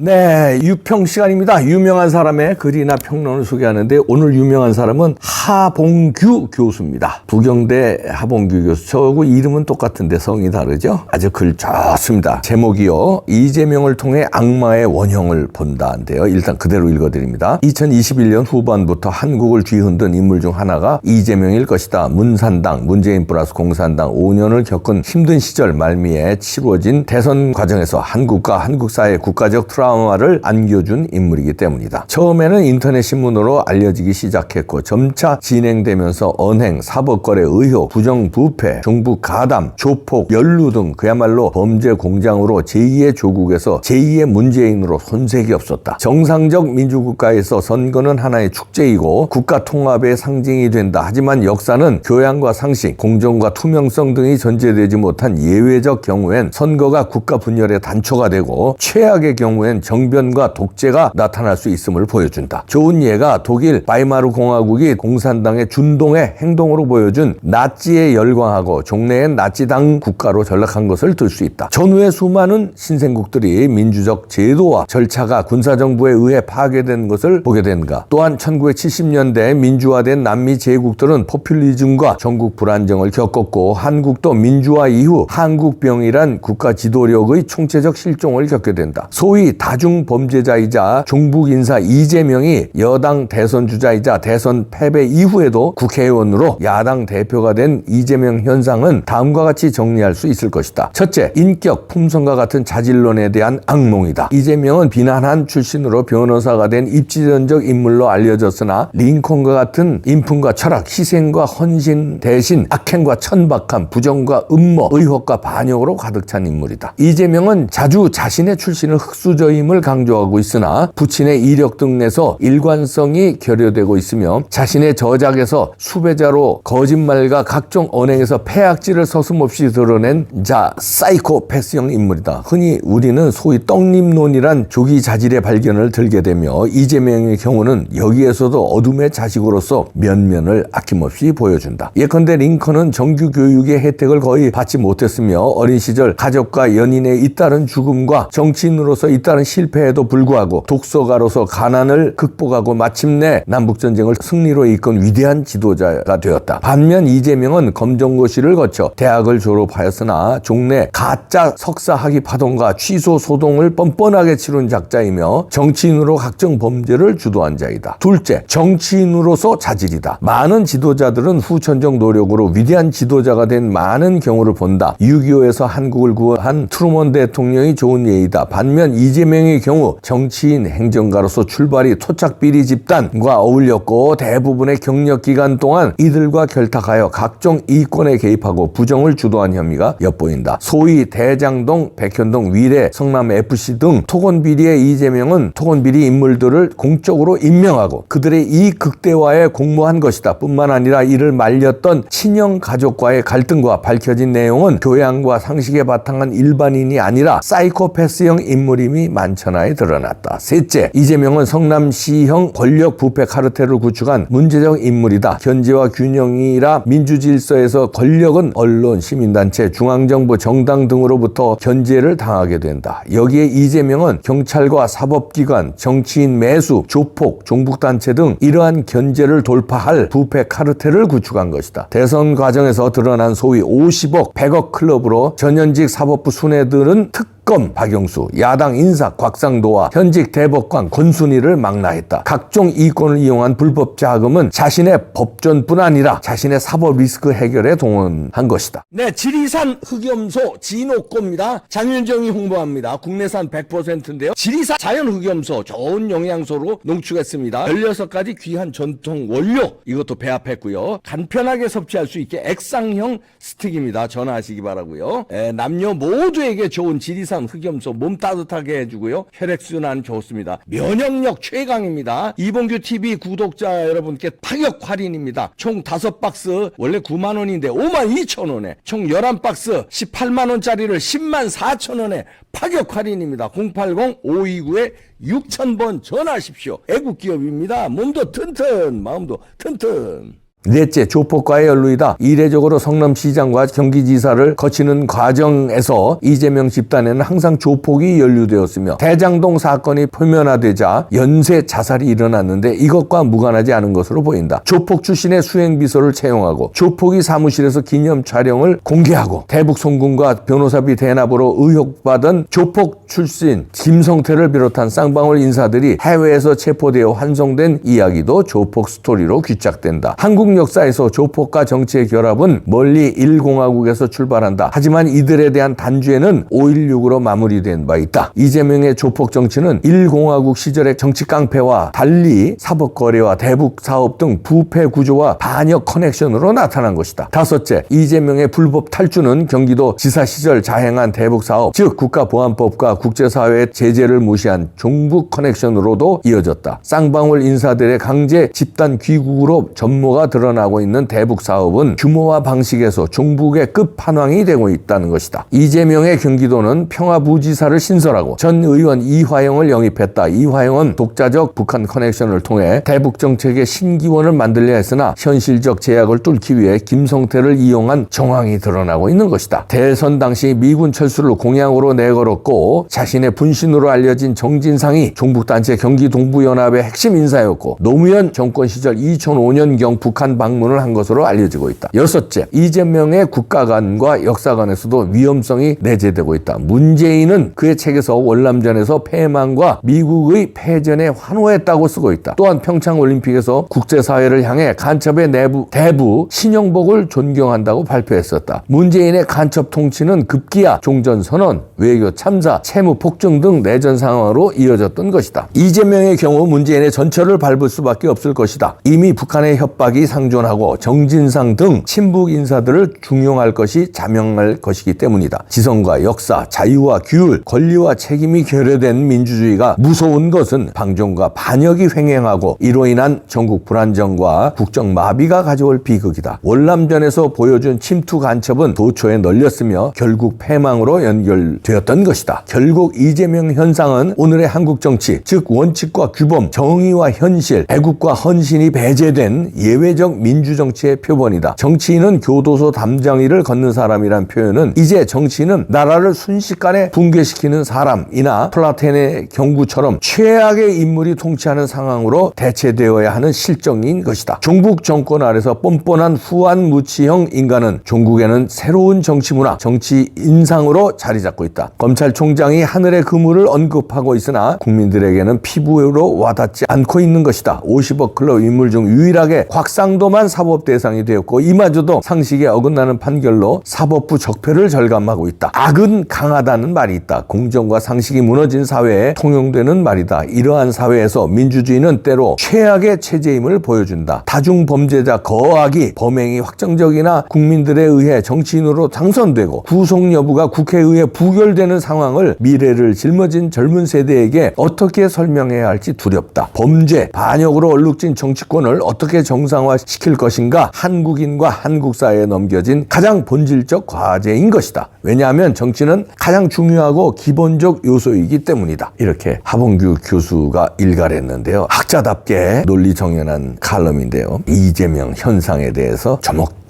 네, 유평 시간입니다. 유명한 사람의 글이나 평론을 소개하는데 오늘 유명한 사람은 하봉규 교수입니다. 부경대 하봉규 교수. 저하고 이름은 똑같은데 성이 다르죠? 아주 글 좋습니다. 제목이요. 이재명을 통해 악마의 원형을 본다인데요. 일단 그대로 읽어드립니다. 2021년 후반부터 한국을 뒤흔든 인물 중 하나가 이재명일 것이다. 문산당, 문재인 플러스 공산당 5년을 겪은 힘든 시절 말미에 치루어진 대선 과정에서 한국과 한국 사회의 국가적 트라우마를 안겨준 인물이기 때문이다. 처음에는 인터넷 신문으로 알려지기 시작했고 점차 진행되면서 언행, 사법거래 의혹, 부정부패, 종북 가담, 조폭, 연루 등 그야말로 범죄 공장으로 제2의 조국에서 제2의 문재인으로 손색이 없었다. 정상적 민주국가에서 선거는 하나의 축제이고 국가 통합의 상징이 된다. 하지만 역사는 교양과 상식, 공정과 투명성 등이 전제되지 못한 예외적 경우엔 선거가 국가 분열의 단초가 되고 최악의 경우엔 정변과 독재가 나타날 수 있음을 보여준다. 좋은 예가 독일 바이마르 공화국이 공산당의 준동의 행동으로 보여준 나치에 열광하고 종래엔 나치당 국가로 전락한 것을 들 수 있다. 전후의 수많은 신생국들이 민주적 제도와 절차가 군사정부에 의해 파괴된 것을 보게 된가. 또한 1970년대 민주화된 남미 제국들은 포퓰리즘과 전국 불안정을 겪었고 한국도 민주화 이후 한국병이란 국가 지도력의 총체적 실종을 겪게 된다. 소위 다중범죄자이자 종북인사 이재명이 여당 대선 주자이자 대선 패배 이후에도 국회의원으로 야당 대표가 된 이재명 현상은 다음과 같이 정리할 수 있을 것이다. 첫째, 인격, 품성과 같은 자질론에 대한 악몽이다. 이재명은 비난한 출신으로 변호사가 된 입지전적 인물로 알려졌으나 링컨과 같은 인품과 철학, 희생과 헌신 대신 악행과 천박함, 부정과 음모, 의혹과 반역으로 가득 찬 인물이다. 이재명은 자주 자신의 출신을 흑수저임을 강조하고 있으나 부친의 이력 등 내서 일관성이 결여되고 있으며 자신의 저작에서 수배자로 거짓말과 각종 언행에서 폐악질을 서슴없이 드러낸 자 사이코패스형 인물이다. 흔히 우리는 소위 떡잎론이란 조기 자질의 발견을 들게 되며 이재명의 경우는 여기에서도 어둠의 자식으로서 면면을 아낌없이 보여준다. 예컨대 링컨은 정규 교육의 혜택을 거의 받지 못했으며 어린 시절 가족과 연인의 잇따른 죽음과 정치인으로서 잇따른 실패에도 불구하고 독서가로서 가난을 극복하고 마침내 남북전쟁을 승리로 이끈 위대한 지도자가 되었다. 반면 이재명은 검정고시를 거쳐 대학을 졸업하였으나 종래 가짜 석사 학위 파동과 취소 소동을 뻔뻔하게 치룬 작자이며 정치인으로 각종 범죄를 주도한 자이다. 둘째, 정치인으로서 자질이다. 많은 지도자들은 후천적 노력으로 위대한 지도자가 된 많은 경우를 본다. 6.25에서 한국을 구원한 트루먼 대통령이 좋은 예이다. 반면 이재명의 경우 정치인 행정가로서 출발이 토착비리 집단과 어울렸고 대부분의 경력 기간 동안 이들과 결탁하여 각종 이권에 개입하고 부정을 주도한 혐의가 엿보인다. 소위 대장동, 백현동, 위례, 성남FC 등 토건비리의 이재명은 토건비리 인물들을 공적으로 임명하고 그들의 이익 극대화에 공모한 것이다. 뿐만 아니라 이를 말렸던 친형 가족과의 갈등과 밝혀진 내용은 교양과 상식에 바탕한 일반인이 아니라 사이코패스형 인물임이 만천하에 드러났다. 셋째, 이재명은 성남시형 권력 부패 카르텔을 구축한 문제적 인물이다. 견제와 균형이라 민주질서에서 권력은 언론, 시민단체, 중앙정부, 정당 등으로부터 견제를 당하게 된다. 여기에 이재명은 경찰과 사법기관, 정치인 매수, 조폭, 종북단체 등 이러한 견제를 돌파할 부패 카르텔을 구축한 것이다. 대선 과정에서 드러난 소위 50억, 100억 클럽으로 전현직 사법부 순회들은 특검 박영수, 야당 인사 곽상도와 현직 대법관 권순일을 망라했다. 각종 이권을 이용한 불법 자금은 자신의 법전뿐 아니라 자신의 사법 리스크 해결에 동원한 것이다. 네, 지리산 흑염소 진옥고입니다. 장윤정이 홍보합니다. 국내산 100%인데요. 지리산 자연 흑염소 좋은 영양소로 농축했습니다. 16가지 귀한 전통 원료 이것도 배합했고요. 간편하게 섭취할 수 있게 액상형 스틱입니다. 전화하시기 바라고요. 남녀 모두에게 좋은 지리산 흑염소 몸 따뜻하게 해주고요. 혈액순환 좋습니다. 면역력 최강입니다. 이봉규 TV 구독자 여러분께 파격 할인입니다. 총 5박스 원래 9만원인데 52,000원에 총 11박스 18만원짜리를 104,000원에 파격 할인입니다. 080-529-6000번 전화하십시오. 애국기업입니다. 몸도 튼튼 마음도 튼튼. 넷째, 조폭과의 연루이다. 이례적으로 성남시장과 경기지사를 거치는 과정에서 이재명 집단에는 항상 조폭이 연루되었으며 대장동 사건이 표면화되자 연쇄 자살이 일어났는데 이것과 무관하지 않은 것으로 보인다. 조폭 출신의 수행비서를 채용하고 조폭이 사무실에서 기념 촬영을 공개하고 대북 송금과 변호사비 대납으로 의혹받은 조폭 출신 김성태를 비롯한 쌍방울 인사들이 해외에서 체포되어 환송된 이야기도 조폭 스토리로 귀착된다. 한국 역사에서 조폭과 정치의 결합은 멀리 1공화국에서 출발한다. 하지만 이들에 대한 단죄는 5.16으로 마무리된 바 있다. 이재명의 조폭 정치는 1공화국 시절의 정치 깡패와 달리 사법거래와 대북 사업 등 부패 구조와 반역 커넥션으로 나타난 것이다. 다섯째, 이재명의 불법 탈주는 경기도 지사 시절 자행한 대북 사업, 즉 국가보안법과 국제사회의 제재를 무시한 종북 커넥션으로도 이어졌다. 쌍방울 인사들의 강제 집단 귀국으로 전모가 드러나고 있는 대북 사업은 규모와 방식에서 종북의 끝판왕이 되고 있다는 것이다. 이재명의 경기도는 평화부지사를 신설하고 전 의원 이화영을 영입했다. 이화영은 독자적 북한 커넥션을 통해 대북 정책의 신기원을 만들려 했으나 현실적 제약을 뚫기 위해 김성태를 이용한 정황이 드러나고 있는 것이다. 대선 당시 미군 철수를 공약으로 내걸었고 자신의 분신으로 알려진 정진상이 종북단체 경기동부연합의 핵심 인사였고 노무현 정권 시절 2005년경 북한 방문을 한 것으로 알려지고 있다. 여섯째, 이재명의 국가관과 역사관에서도 위험성이 내재되고 있다. 문재인은 그의 책에서 월남전에서 패망과 미국의 패전에 환호했다고 쓰고 있다. 또한 평창올림픽에서 국제사회를 향해 간첩의 대부 신영복을 존경한다고 발표했었다. 문재인의 간첩 통치는 급기야 종전선언, 외교 참사, 채무 폭증 등 내전 상황으로 이어졌던 것이다. 이재명의 경우 문재인의 전철을 밟을 수밖에 없을 것이다. 이미 북한의 협박이 상존하고 정진상 등 친북 인사들을 중용할 것이 자명할 것이기 때문이다. 지성과 역사, 자유와 규율, 권리와 책임이 결여된 민주주의가 무서운 것은 방종과 반역이 횡행하고 이로 인한 전국 불안정과 국정 마비가 가져올 비극이다. 월남전에서 보여준 침투 간첩은 도처에 널렸으며 결국 패망으로 연결되었던 것이다. 결국 이재명 현상은 오늘의 한국 정치, 즉 원칙과 규범, 정의와 현실, 애국과 헌신이 배제된 예외적 민주정치의 표본이다. 정치인은 교도소 담장이를 걷는 사람이란 표현은 이제 정치인은 나라를 순식간에 붕괴시키는 사람이나 플라톤의 경구처럼 최악의 인물이 통치하는 상황으로 대체되어야 하는 실정인 것이다. 종북 정권 아래서 뻔뻔한 후안무치형 인간은 종국에는 새로운 정치문화, 정치 인상으로 자리 잡고 있다. 검찰총장이 하늘의 그물을 언급하고 있으나 국민들에게는 피부로 와닿지 않고 있는 것이다. 50억 클럽 인물 중 유일하게 곽상도만 사법 대상이 되었고 이마저도 상식에 어긋나는 판결로 사법부 적폐를 절감하고 있다. 악은 강하다는 말이 있다. 공정과 상식이 무너진 사회에 통용되는 말이다. 이러한 사회에서 민주주의는 때로 최악의 체제임을 보여준다. 다중범죄자 거악이 범행이 확정적이나 국민들에 의해 정치인으로 당선되고 구속 여부가 국회의회 부결되는 상황을 미래를 짊어진 젊은 세대에게 어떻게 설명해야 할지 두렵다. 범죄, 반역으로 얼룩진 정치권을 어떻게 정상화시킬 것인가 한국인과 한국 사회에 넘겨진 가장 본질적 과제인 것이다. 왜냐하면 정치는 가장 중요하고 기본적 요소이기 때문이다. 이렇게 하봉규 교수가 일갈했는데요. 학자답게 논리정연한 칼럼인데요. 이재명 현상에 대해서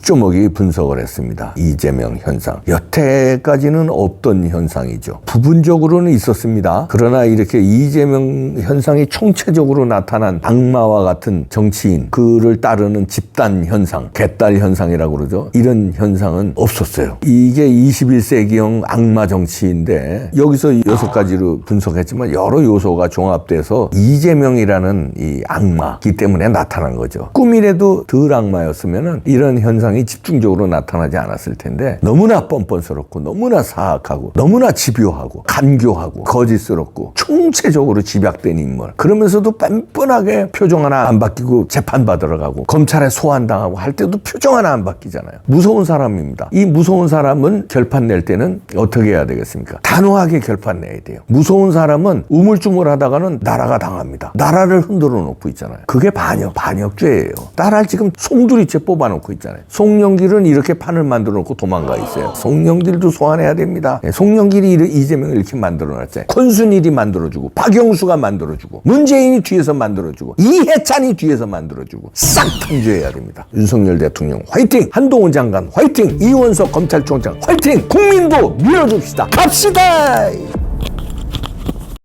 조목이 분석을 했습니다. 이재명 현상. 여태까지는 없던 현상이죠. 부분적으로는 있었습니다. 그러나 이렇게 이재명 현상이 총체적으로 나타난 악마와 같은 정치인, 그를 따르는 집단 현상, 개딸 현상이라고 그러죠. 이런 현상은 없었어요. 이게 21세기형 악마 정치인데 여기서 6가지로 분석했지만 여러 요소가 종합돼서 이재명이라는 이 악마기 때문에 나타난 거죠. 꿈이라도 덜 악마였으면 이런 현상이 집중적으로 나타나지 않았을 텐데 너무나 뻔뻔스럽고 너무나 사악하고 너무나 집요하고 간교하고 거짓스럽고 총체적으로 집약된 인물, 그러면서도 뻔뻔하게 표정 하나 안 바뀌고 재판받으러 가고 검찰에 소환당하고 할 때도 표정 하나 안 바뀌잖아요. 무서운 사람입니다. 이 무서운 사람은 결판 낼 때는 어떻게 해야 되겠습니까? 단호하게 결판 내야 돼요. 무서운 사람은 우물쭈물하다가는 나라가 당합니다. 나라를 흔들어 놓고 있잖아요. 그게 반역죄예요. 나라를 지금 송두리째 뽑아놓고 있잖아요. 송영길은 이렇게 판을 만들어 놓고 도망가 있어요. 송영길도 소환해야 됩니다. 송영길이 이재명을 이렇게 만들어 놨어요. 권순일이 만들어주고, 박영수가 만들어주고, 문재인이 뒤에서 만들어주고, 이해찬이 뒤에서 만들어주고, 싹 통제해야 됩니다. 윤석열 대통령 화이팅! 한동훈 장관 화이팅! 이원석 검찰총장 화이팅! 국민도 밀어줍시다. 갑시다!